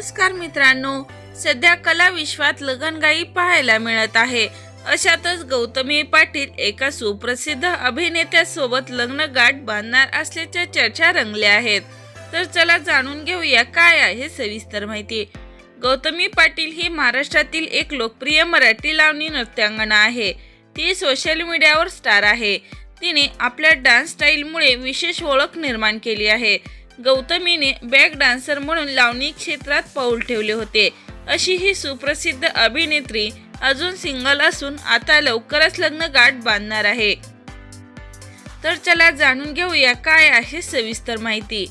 नमस्कार मित्रांनो, सध्या कला विश्वात लगनगाई पाहायला मिळत आहे। अशातच गौतमी पाटील एका सुप्रसिद्ध अभिनेत्यासोबत लग्न गाठ बांधणार असल्याच्या चर्चा रंगल्या आहेत। तर चला जाणून घेऊया काय आहे सविस्तर माहिती। गौतमी पाटील ही महाराष्ट्रातील एक लोकप्रिय मराठी लावणी नृत्यांगना आहे। ती सोशल मीडियावर स्टार आहे। तिने आपल्या डान्स स्टाईलमुळे विशेष ओळख निर्माण केली आहे। गौतमीने बॅक डान्सर म्हणून लावणी क्षेत्रात पाऊल ठेवले होते। अशी ही सुप्रसिद्ध अभिनेत्री अजून सिंगल असून आता लवकरच लग्न गाठ बांधणार आहे। तर चला जाणून घेऊया काय आहे सविस्तर माहिती।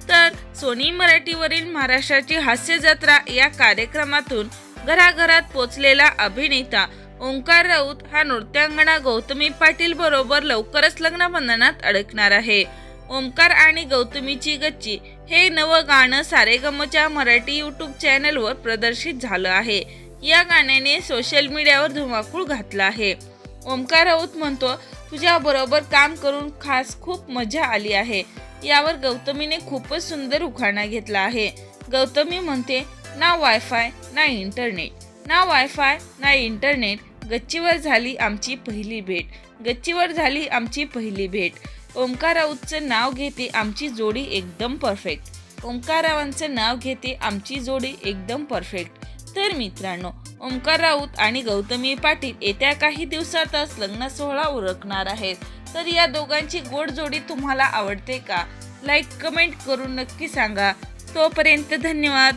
तर सोनी मराठीवरील महाराष्ट्राची हास्य जत्रा या कार्यक्रमातून घराघरात पोचलेला अभिनेता ओंकार राऊत हा नृत्यांगना गौतमी पाटील बरोबर लवकरच लग्नबंधनात अडकणार आहे। ओंकार आणि गौतमीची गच्ची हे नवं गाणं सारेगमच्या मराठी यूट्यूब चॅनलवर प्रदर्शित झालं आहे। या गाण्याने सोशल मीडियावर धुमाकूळ घातला आहे। ओंकार राऊत म्हणतो, तुझ्या बरोबर काम करून खास खूप मजा आली आहे। यावर गौतमीने खूपच सुंदर उखाणा घेतला आहे। गौतमी म्हणते, ना वायफाय ना इंटरनेट, ना वायफाय ना इंटरनेट, गच्चीवर झाली आमची पहिली भेट, गच्चीवर झाली आमची पहिली भेट। ओंकार राऊतचं नाव घेते आमची जोडी एकदम परफेक्ट, ओंकार रावांचं नाव घेते आमची जोडी एकदम परफेक्ट। तर मित्रांनो, ओंकार राऊत आणि गौतमी पाटील येत्या काही दिवसातच लग्न सोहळा उरकणार आहेत। तर या दोघांची गोड जोडी तुम्हाला आवडते का? लाईक कमेंट करून नक्की सांगा। तोपर्यंत धन्यवाद।